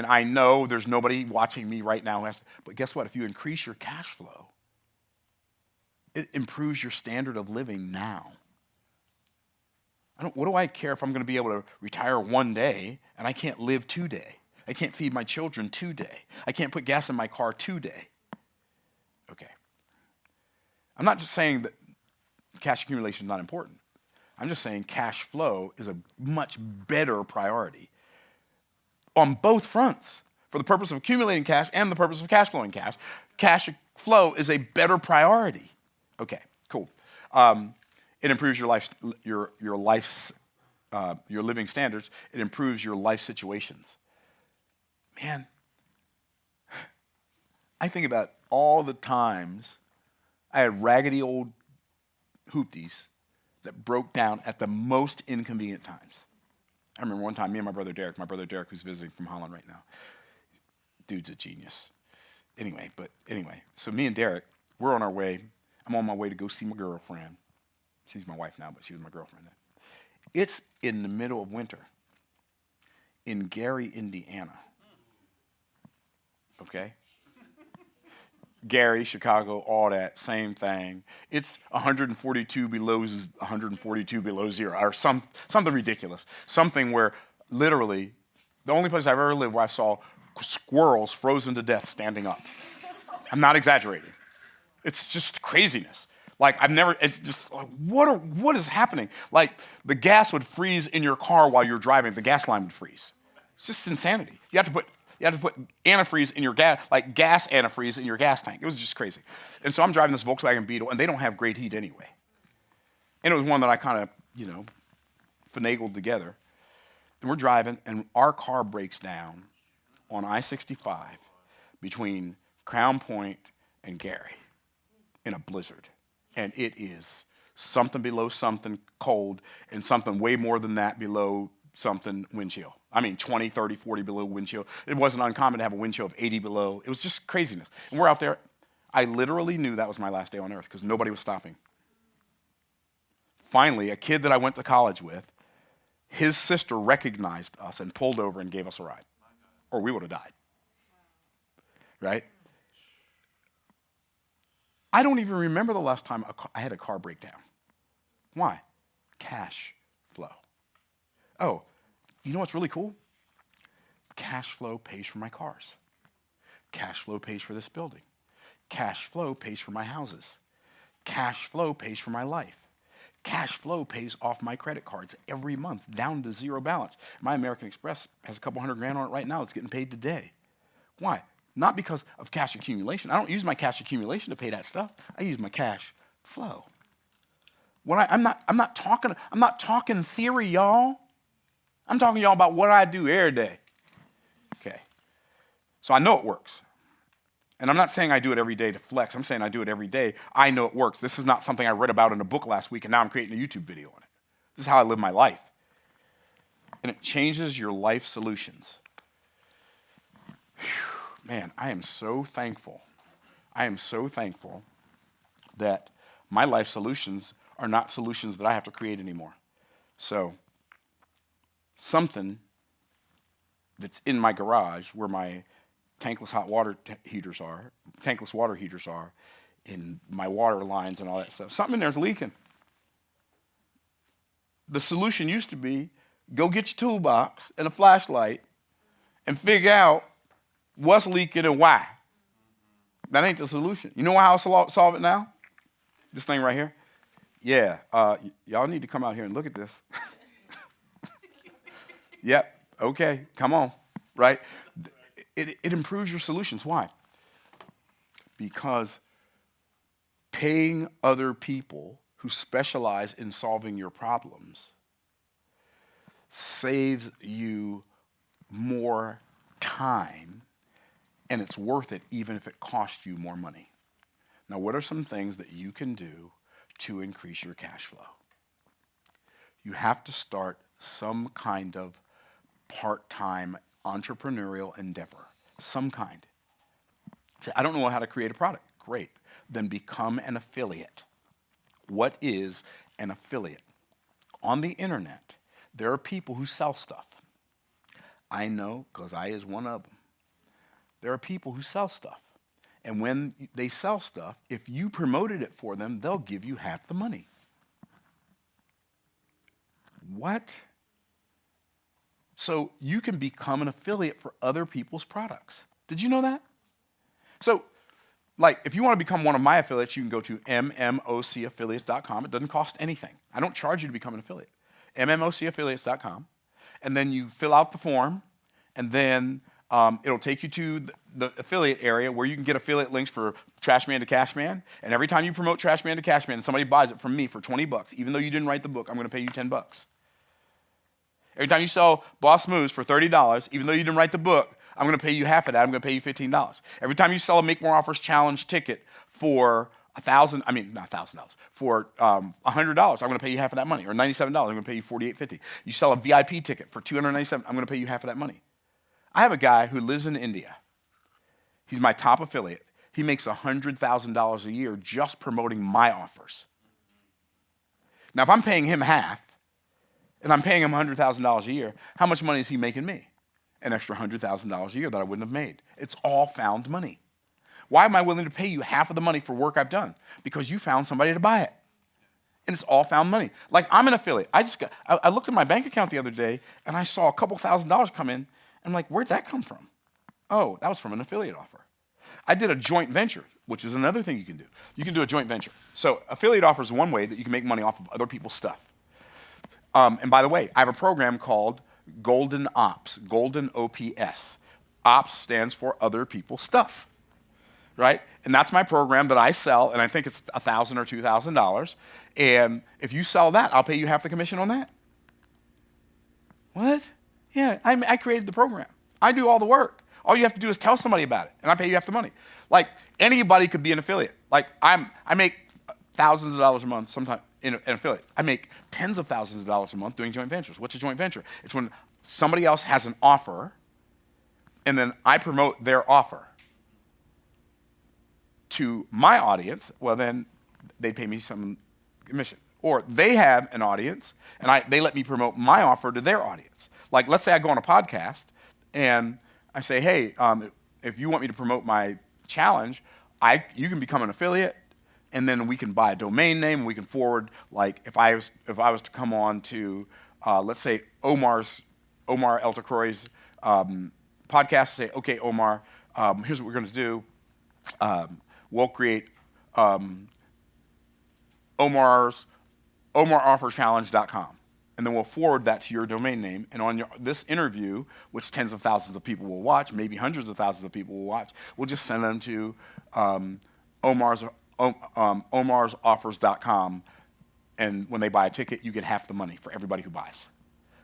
I know there's nobody watching me right now who has to, but guess what? If you increase your cash flow, it improves your standard of living now. What do I care if I'm going to be able to retire one day and I can't live today? I can't feed my children today. I can't put gas in my car today. Okay. I'm not just saying that cash accumulation is not important. I'm just saying cash flow is a much better priority on both fronts. For the purpose of accumulating cash and the purpose of cash flowing cash, cash flow is a better priority. Okay, cool. It improves your living standards. It improves your life situations. Man, I think about all the times I had raggedy old hoopties that broke down at the most inconvenient times. I remember one time, me and my brother Derek, who's visiting from Holland right now. Dude's a genius. Anyway, so me and Derek, we're on our way. I'm on my way to go see my girlfriend. She's my wife now, but she was my girlfriend then. It's in the middle of winter in Gary, Indiana. Okay? Gary, Chicago, all that, same thing. It's 142 below zero, or something ridiculous. Something where literally the only place I've ever lived where I saw squirrels frozen to death standing up. I'm not exaggerating. It's just craziness. Like it's just like, what is happening? Like the gas would freeze in your car while you're driving. The gas line would freeze. It's just insanity. You have to put antifreeze in your gas, like gas antifreeze in your gas tank. It was just crazy. And so I'm driving this Volkswagen Beetle, and they don't have great heat anyway. And it was one that I kind of, finagled together. And we're driving, and our car breaks down on I-65 between Crown Point and Gary in a blizzard. And it is something below something cold and something way more than that below something wind chill. I mean, 20, 30, 40 below wind chill. It wasn't uncommon to have a wind chill of 80 below. It was just craziness. And we're out there. I literally knew that was my last day on earth because nobody was stopping. Finally, a kid that I went to college with, his sister recognized us and pulled over and gave us a ride. Or we would have died. Right? I don't even remember the last time I had a car break down. Why? Cash flow. Oh, you know what's really cool? Cash flow pays for my cars. Cash flow pays for this building. Cash flow pays for my houses. Cash flow pays for my life. Cash flow pays off my credit cards every month down to zero balance. My American Express has a couple $100,000 on it right now. It's getting paid today. Why? Not because of cash accumulation. I don't use my cash accumulation to pay that stuff. I use my cash flow. I'm not talking theory, y'all. I'm talking to y'all about what I do every day. Okay. So I know it works. And I'm not saying I do it every day to flex. I'm saying I do it every day. I know it works. This is not something I read about in a book last week, and now I'm creating a YouTube video on it. This is how I live my life. And it changes your life solutions. Whew. Man, I am so thankful. I am so thankful that my life solutions are not solutions that I have to create anymore. So, something that's in my garage where my tankless hot water heaters are, tankless water heaters are, and my water lines and all that stuff, something in there's leaking. The solution used to be, go get your toolbox and a flashlight and figure out what's leaking and why. That ain't the solution. You know how I'll solve it now? This thing right here? Yeah, y'all need to come out here and look at this. Yep, okay, come on, right? It improves your solutions. Why? Because paying other people who specialize in solving your problems saves you more time, and it's worth it even if it costs you more money. Now, what are some things that you can do to increase your cash flow? You have to start some kind of part-time entrepreneurial endeavor, some kind. Say, I don't know how to create a product. Great. Then become an affiliate. What is an affiliate? On the internet, there are people who sell stuff. I know because I is one of them. There are people who sell stuff. And when they sell stuff, if you promoted it for them, they'll give you half the money. What? So you can become an affiliate for other people's products. Did you know that? So, like, if you want to become one of my affiliates, you can go to mmocAffiliates.com. It doesn't cost anything. I don't charge you to become an affiliate. mmocAffiliates.com. And then you fill out the form, and then it'll take you to the affiliate area where you can get affiliate links for Trash Man to Cash Man. And every time you promote Trash Man to Cash Man and somebody buys it from me for $20, even though you didn't write the book, I'm going to pay you $10. Every time you sell Boss Moves for $30, even though you didn't write the book, I'm going to pay you half of that. I'm going to pay you $15. Every time you sell a Make More Offers Challenge ticket for for $100, I'm going to pay you half of that money. Or $97, I'm going to pay you $48.50. You sell a VIP ticket for $297, I'm going to pay you half of that money. I have a guy who lives in India. He's my top affiliate. He makes $100,000 a year just promoting my offers. Now, if I'm paying him half, and I'm paying him $100,000 a year, how much money is he making me? An extra $100,000 a year that I wouldn't have made. It's all found money. Why am I willing to pay you half of the money for work I've done? Because you found somebody to buy it. And it's all found money. Like, I'm an affiliate. I looked at my bank account the other day, and I saw a couple $1,000s come in. I'm like, where'd that come from? Oh, that was from an affiliate offer. I did a joint venture, which is another thing you can do. You can do a joint venture. So affiliate offers one way that you can make money off of other people's stuff. And by the way, I have a program called Golden Ops, Golden OPS. Ops stands for other people's stuff, right? And that's my program that I sell, and I think it's $1,000 or $2,000. And if you sell that, I'll pay you half the commission on that. What? Yeah, I created the program. I do all the work. All you have to do is tell somebody about it, and I pay you half the money. Like, anybody could be an affiliate. Like, I make thousands of dollars a month sometimes in an affiliate. I make tens of thousands of dollars a month doing joint ventures. What's a joint venture? It's when somebody else has an offer, and then I promote their offer to my audience. Well, then they pay me some commission. Or they have an audience, and they let me promote my offer to their audience. Like, let's say I go on a podcast, and I say, hey, if you want me to promote my challenge, you can become an affiliate, and then we can buy a domain name, and we can forward, like, if I was to come on to, let's say, Omar El-Takroi's podcast, say, okay, Omar, here's what we're going to do. We'll create OmarOfferChallenge.com. And then we'll forward that to your domain name. And on this interview, which tens of thousands of people will watch, maybe hundreds of thousands of people will watch, we'll just send them to OmarOffers.com. And when they buy a ticket, you get half the money for everybody who buys.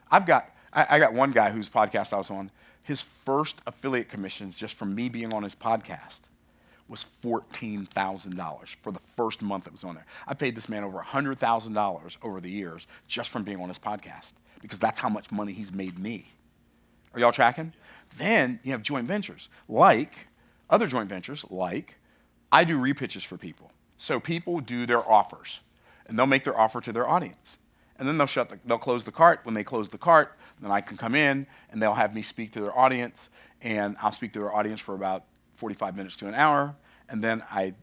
I got one guy whose podcast I was on. His first affiliate commissions just from me being on his podcast was $14,000 for the first month it was on there. I paid this man over $100,000 over the years just from being on his podcast because that's how much money he's made me. Are y'all tracking? Then you have joint ventures, like other joint ventures, like I do repitches for people. So people do their offers, and they'll make their offer to their audience. And then they'll close the cart. When they close the cart, then I can come in, and they'll have me speak to their audience, and I'll speak to their audience for about 45 minutes to an hour, and then I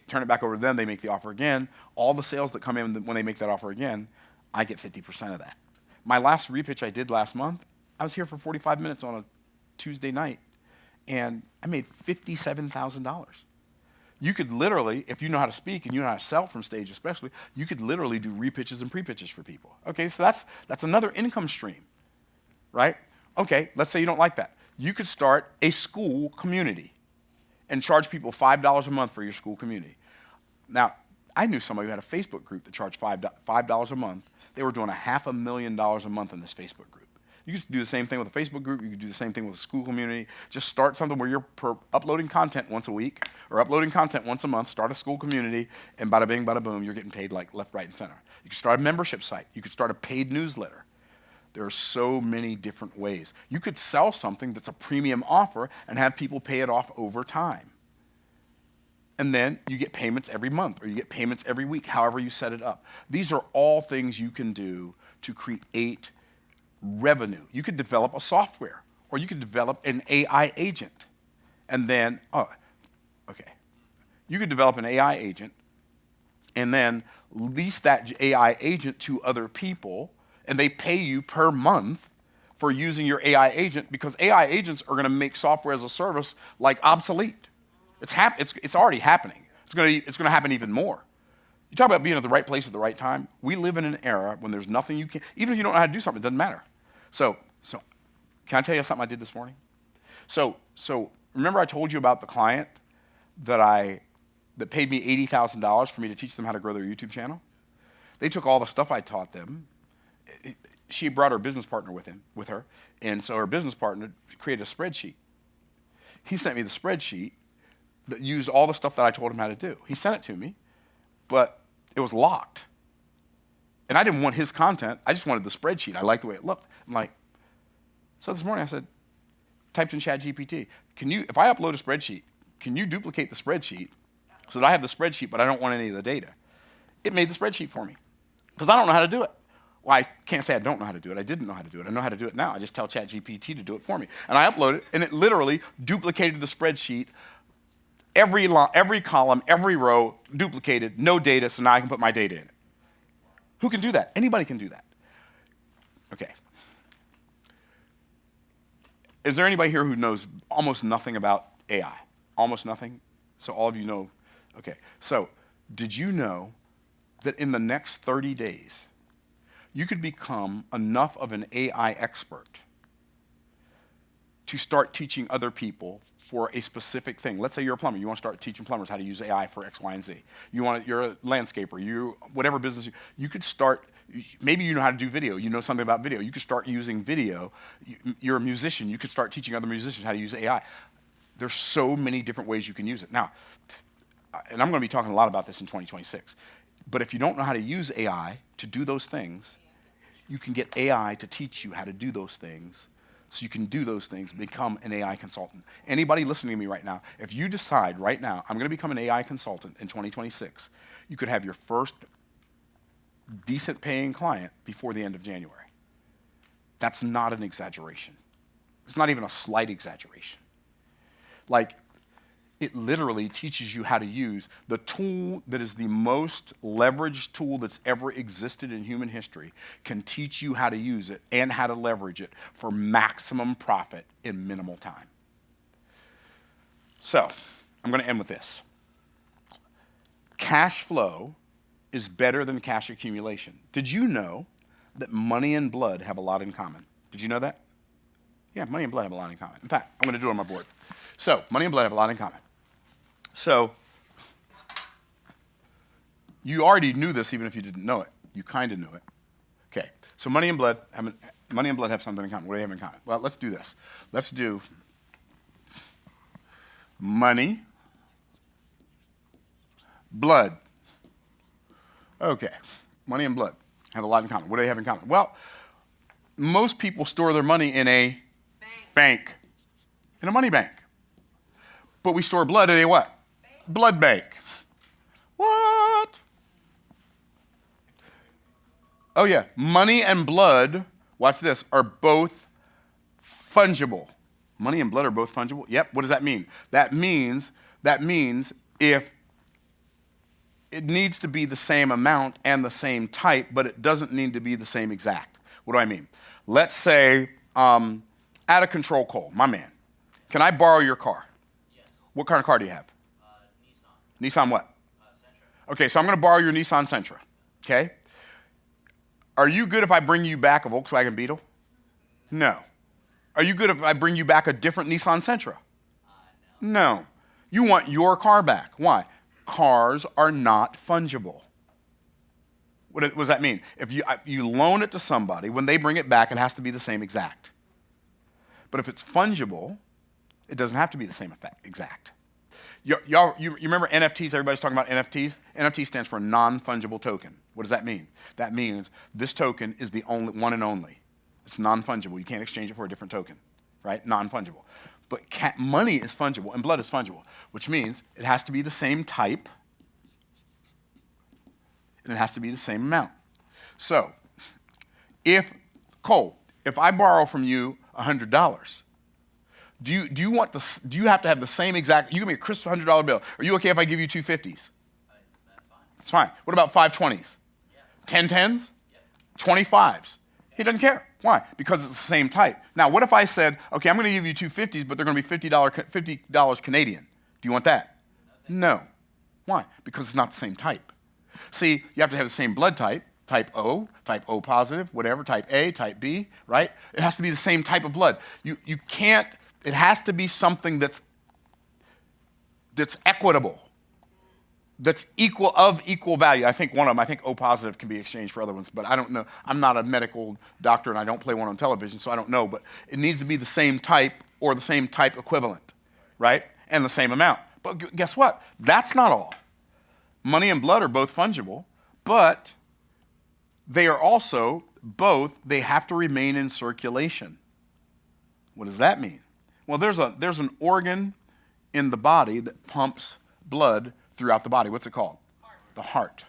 turn it back over to them. They make the offer again. All the sales that come in when they make that offer again, I get 50% of that. My last repitch I did last month, I was here for 45 minutes on a Tuesday night, and I made $57,000. You could literally, if you know how to speak and you know how to sell from stage especially, you could literally do repitches and pre-pitches for people. Okay, so that's another income stream, right? Okay, let's say you don't like that. You could start a school community and charge people $5 a month for your school community. Now, I knew somebody who had a Facebook group that charged $5 a month. They were doing $500,000 a month in this Facebook group. You could do the same thing with a Facebook group. You could do the same thing with a school community. Just start something where you're uploading content once a week or uploading content once a month. Start a school community, and bada bing, bada boom, you're getting paid like left, right, and center. You could start a membership site. You could start a paid newsletter. There are so many different ways. You could sell something that's a premium offer and have people pay it off over time. And then you get payments every month, or you get payments every week, however you set it up. These are all things you can do to create revenue. You could develop a software, or you could develop an AI agent. And then, you could develop an AI agent and then lease that AI agent to other people, and they pay you per month for using your AI agent, because AI agents are going to make software as a service like obsolete. It's already happening. It's going to happen even more. You talk about being at the right place at the right time. We live in an era when there's nothing you can, even if you don't know how to do something, it doesn't matter. So can I tell you something I did this morning? So remember I told you about the client that paid me $80,000 for me to teach them how to grow their YouTube channel? They took all the stuff I taught them. She brought her business partner with her, and so her business partner created a spreadsheet. He sent me the spreadsheet that used all the stuff that I told him how to do. He sent it to me, but it was locked. And I didn't want his content. I just wanted the spreadsheet. I liked the way it looked. I'm like, so this morning I said, typed in ChatGPT, if I upload a spreadsheet, can you duplicate the spreadsheet so that I have the spreadsheet, but I don't want any of the data? It made the spreadsheet for me, because I don't know how to do it. Well, I can't say I don't know how to do it. I didn't know how to do it. I know how to do it now. I just tell ChatGPT to do it for me. And I upload it, and it literally duplicated the spreadsheet, every column, every row, duplicated, no data, so now I can put my data in it. Who can do that? Anybody can do that. Okay. Is there anybody here who knows almost nothing about AI? Almost nothing? So all of you know, okay. So did you know that in the next 30 days, you could become enough of an AI expert to start teaching other people for a specific thing? Let's say you're a plumber. You want to start teaching plumbers how to use AI for X, Y, and Z. You're a landscaper. Whatever business you could start. Maybe you know how to do video. You know something about video. You could start using video. You're a musician. You could start teaching other musicians how to use AI. There's so many different ways you can use it. Now, and I'm going to be talking a lot about this in 2026, but if you don't know how to use AI to do those things, you can get AI to teach you how to do those things, so you can do those things, become an AI consultant. Anybody listening to me right now, if you decide right now, I'm going to become an AI consultant in 2026, you could have your first decent paying client before the end of January. That's not an exaggeration. It's not even a slight exaggeration. Like, it literally teaches you how to use the tool that is the most leveraged tool that's ever existed in human history, can teach you how to use it and how to leverage it for maximum profit in minimal time. So, I'm going to end with this. Cash flow is better than cash accumulation. Did you know that money and blood have a lot in common? Did you know that? Yeah, money and blood have a lot in common. In fact, I'm going to do it on my board. So, money and blood have a lot in common. So, you already knew this even if you didn't know it. You kind of knew it. Okay, so money and blood have something in common. What do they have in common? Well, let's do this. Let's do money, blood. Okay, money and blood have a lot in common. What do they have in common? Well, most people store their money in a bank. In a money bank. But we store blood in a what? Blood bank. What? Oh yeah, money and blood, watch this, are both fungible. Money and blood are both fungible? Yep, what does that mean? That means if it needs to be the same amount and the same type, but it doesn't need to be the same exact. What do I mean? Let's say, out of control Cole, my man, can I borrow your car? Yes. What kind of car do you have? Nissan. Nissan what? Sentra. Okay, so I'm going to borrow your Nissan Sentra, okay? Are you good if I bring you back a Volkswagen Beetle? No. Are you good if I bring you back a different Nissan Sentra? No. You want your car back. Why? Cars are not fungible. What does that mean? If you loan it to somebody, when they bring it back, it has to be the same exact. But if it's fungible, it doesn't have to be the same exact. You remember NFTs? Everybody's talking about NFTs? NFT stands for non-fungible token. What does that mean? That means this token is the only one and only. It's non-fungible. You can't exchange it for a different token, right? Non-fungible. But money is fungible and blood is fungible, which means it has to be the same type and it has to be the same amount. So, if I borrow from you $100, do you have to have the same exact? You give me a crisp $100 bill. Are you okay if I give you two 50s? That's fine. It's fine. What about 5 20s? Yeah. 10 10s? Yeah. 25s? He doesn't care. Why? Because it's the same type. Now, what if I said, okay, I'm going to give you two 50s, but they're going to be $50 Canadian. Do you want that? No. Why? Because it's not the same type. See, you have to have the same blood type. Type O positive, whatever, type A, type B, right? It has to be the same type of blood. You can't, it has to be something that's equitable, that's equal value. I think O positive can be exchanged for other ones, but I don't know. I'm not a medical doctor and I don't play one on television, so I don't know, but it needs to be the same type or the same type equivalent, right? And the same amount. But guess what? That's not all. Money and blood are both fungible, but they are also they have to remain in circulation. What does that mean? Well, there's an organ in the body that pumps blood throughout the body. What's it called? Heart. The heart.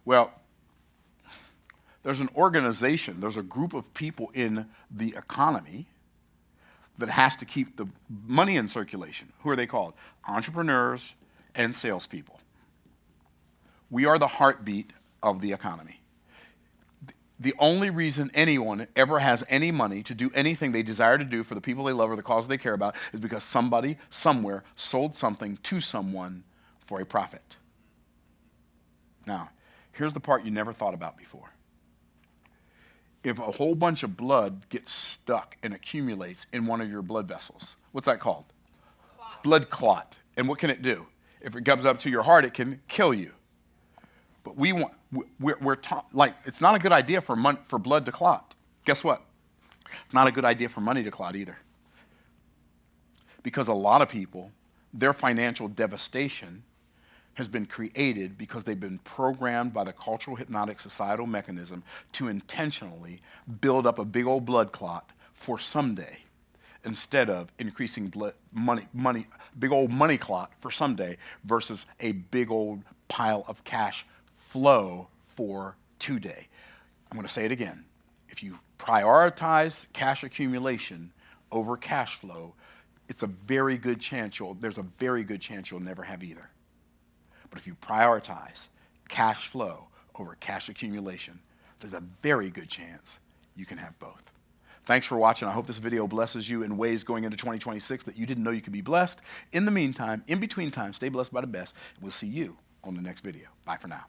Well, there's an organization, there's a group of people in the economy that has to keep the money in circulation. Who are they called? Entrepreneurs and salespeople. We are the heartbeat of the economy. The only reason anyone ever has any money to do anything they desire to do for the people they love or the cause they care about is because somebody, somewhere, sold something to someone for a profit. Now, here's the part you never thought about before. If a whole bunch of blood gets stuck and accumulates in one of your blood vessels, what's that called? Clot. Blood clot. And what can it do? If it comes up to your heart, it can kill you. But we're taught, like, it's not a good idea for blood to clot. Guess what? It's not a good idea for money to clot either. Because a lot of people, their financial devastation has been created because they've been programmed by the cultural hypnotic societal mechanism to intentionally build up a big old blood clot for someday, instead of increasing big old money clot for someday versus a big old pile of cash flow for today. I'm going to say it again. If you prioritize cash accumulation over cash flow, there's a very good chance you'll never have either. But if you prioritize cash flow over cash accumulation, there's a very good chance you can have both. Thanks for watching. I hope this video blesses you in ways going into 2026 that you didn't know you could be blessed. In the meantime, in between time, stay blessed by the best. We'll see you on the next video. Bye for now.